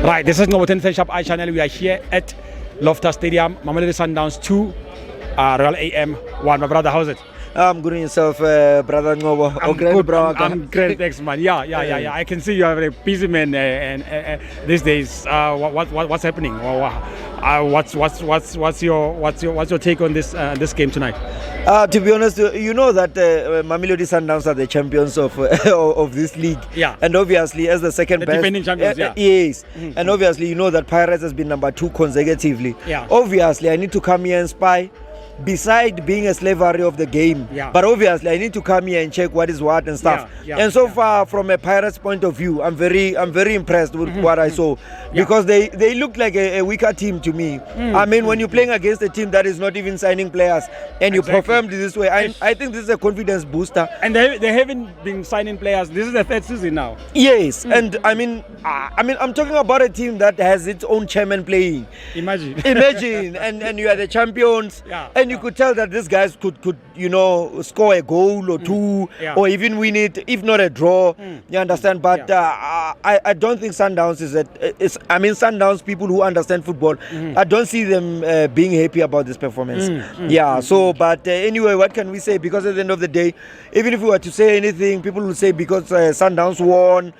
Right, this is Ngoboten Shop iChannel. We are here at Loftus Stadium, Mamelodi Sundowns 2, Royal AM 1. My brother, how's it? I'm good in yourself, brother Ngobo. I'm good, bro. I'm great, thanks, man. Yeah. I can see you are a busy man, and these days, what's happening? What's your take on this game tonight? To be honest, you know that Mamelodi Sundowns are the champions of of this league. Yeah. And obviously, as the second best, defending champions. Yeah. Yes. Mm-hmm. And obviously, you know that Pirates has been number 2 consecutively. Yeah. Obviously, I need to come here and spy. Beside being a slavery of the game, but obviously I need to come here and check what is what and stuff. And so far, from a Pirates point of view, I'm very impressed with what I saw, because they look like a weaker team to me. I mean, when you're playing against a team that is not even signing players and you performed this way, I think this is a confidence booster. And they haven't been signing players. This is the 3rd season now. Yes, and I mean, I'm talking about a team that has its own chairman playing. Imagine, and you are the champions. And you could tell that these guys could score a goal or two, or even win it, if not a draw. You understand? But I don't think Sundowns Sundowns people who understand football, I don't see them being happy about this performance. But anyway, what can we say? Because at the end of the day, even if we were to say anything, people will say because Sundowns won,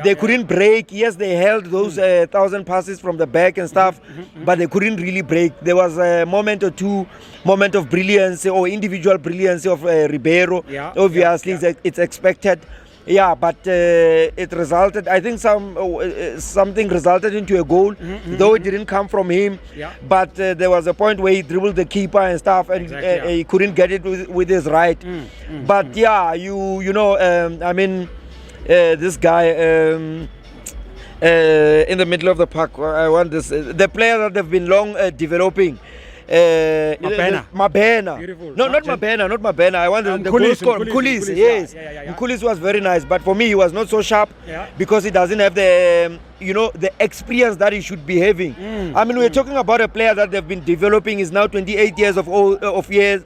they couldn't break. Yes, they held those 1,000 passes from the back and stuff, but they couldn't really break. There was a moment or two of brilliance or individual brilliance of Ribeiro. Obviously, it's expected. But it resulted. I think something resulted into a goal, though it didn't come from him. But there was a point where he dribbled the keeper and stuff, and he couldn't get it with his right. But this guy. In the middle of the park, I want this. The player that they've been long developing. Mabena. Beautiful. No, not Mabena. I want the goal scorer. Mkulis, yes. Mkulis was very nice, but for me, he was not so sharp because he doesn't have the the experience that he should be having. I mean, we're talking about a player that they've been developing. Is now 28 years of years.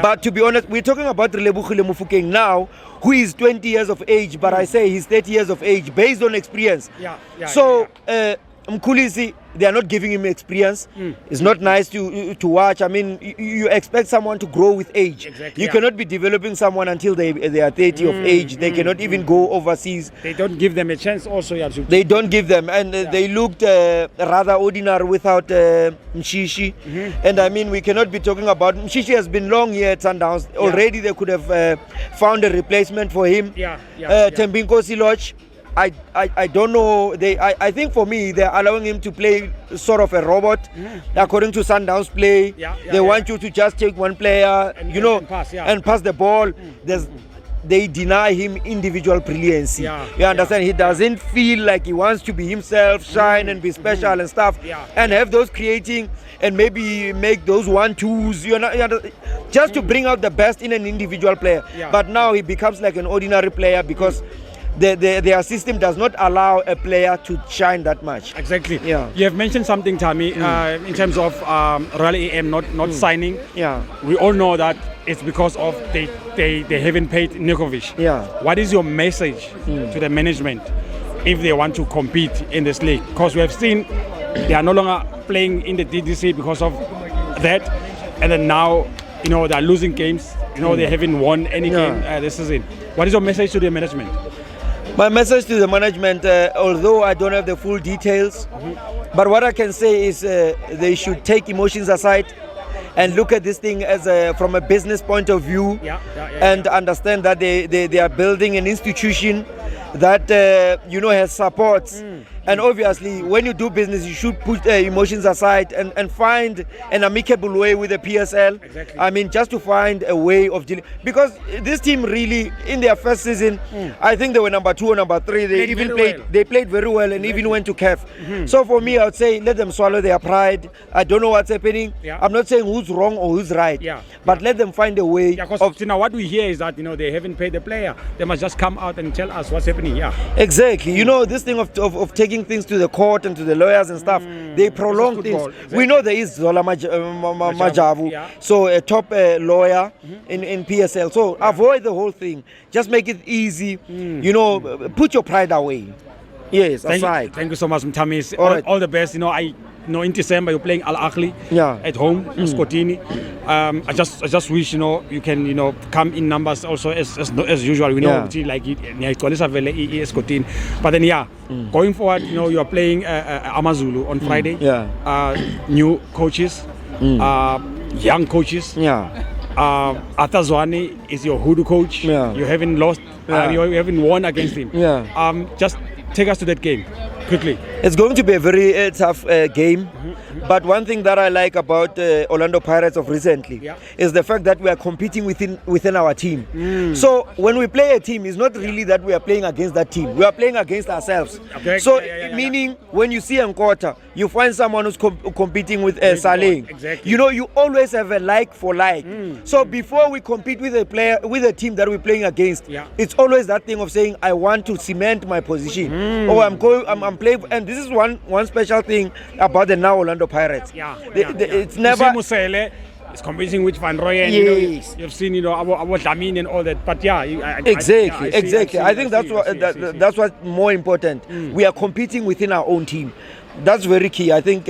But to be honest, we're talking about Relebogile Mofokeng now, who is 20 years of age, but I say he's 30 years of age based on experience. Mkulisi, they are not giving him experience. It's not nice to watch. I mean, you expect someone to grow with age. You cannot be developing someone until they are 30 of age. They cannot even go overseas. They don't give them a chance also. They don't give them. And they looked rather ordinary without Mshishi. And I mean, we cannot be talking about... Mshishi has been long here at Sundowns. Already they could have found a replacement for him. Tembinko Siloch. I don't know. I think for me they're allowing him to play sort of a robot, according to Sundowns play. They want you to just take one player, and pass the ball. They deny him individual brilliance. You understand? He doesn't feel like he wants to be himself, shine and be special and stuff, and have those creating and maybe make those 1-2s. Just to bring out the best in an individual player. But now he becomes like an ordinary player because. Their system does not allow a player to shine that much. Exactly. You have mentioned something, Tammy, in terms of Royal AM not signing. We all know that it's because of they haven't paid Nikovic. What is your message to the management if they want to compete in this league? Because we have seen they are no longer playing in the DDC because of that, and then now they're losing games. They haven't won any game this season. What is your message to the management? My message to the management, although I don't have the full details, but what I can say is they should take emotions aside and look at this thing as from a business point of view, and understand that they are building an institution that has supports. And obviously, when you do business, you should put emotions aside and find an amicable way with the PSL. I mean, just to find a way of dealing. Because this team really, in their first season, I think they were number 2 or number 3. They played very well and even went to CAF. So for me, I would say let them swallow their pride. I don't know what's happening. I'm not saying who's wrong or who's right. But let them find a way. Because now what we hear is that they haven't paid the player. They must just come out and tell us what's happening. Exactly. This thing of taking things to the court and to the lawyers and stuff, they prolong things. We know there is Zola Majavu, so a top lawyer in PSL. So avoid the whole thing. Just make it easy. Put your pride away. Yes, thank you so much, Mtamis. All, all the best. In December you're playing Al Ahly at home, Scotini. I just wish you can come in numbers also as usual. We know like it, but then going forward, you are playing Amazulu on Friday. New coaches, young coaches. Atazwani is your hoodoo coach. You haven't lost. You haven't won against him. Just take us to that game quickly. It's going to be a very tough game. But one thing that I like about Orlando Pirates of recently is the fact that we are competing within our team. So when we play a team, it's not really that we are playing against that team. We are playing against ourselves. So meaning when you see Nkota, you find someone who's competing with Saleh. Exactly. You always have a like for like. So before we compete with a team that we're playing against, it's always that thing of saying I want to cement my position, or I'm playing. And this is one special thing about the now Orlando Pirates. It's never. It's competing with Van Rooyen. You've seen, our Lamin and all that. But exactly. I think that's what's more important. We are competing within our own team. That's very key. I think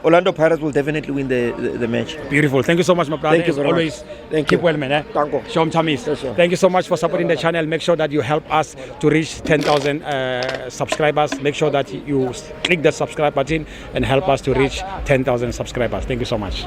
Orlando Pirates will definitely win the match. Beautiful. Thank you so much, my brother. Thank you very always. Thank keep you. well, man. Shom Tamis. Thank you so much for supporting the channel. Make sure that you help us to reach 10,000 subscribers. Make sure that you click the subscribe button and help us to reach 10,000 subscribers. Thank you so much.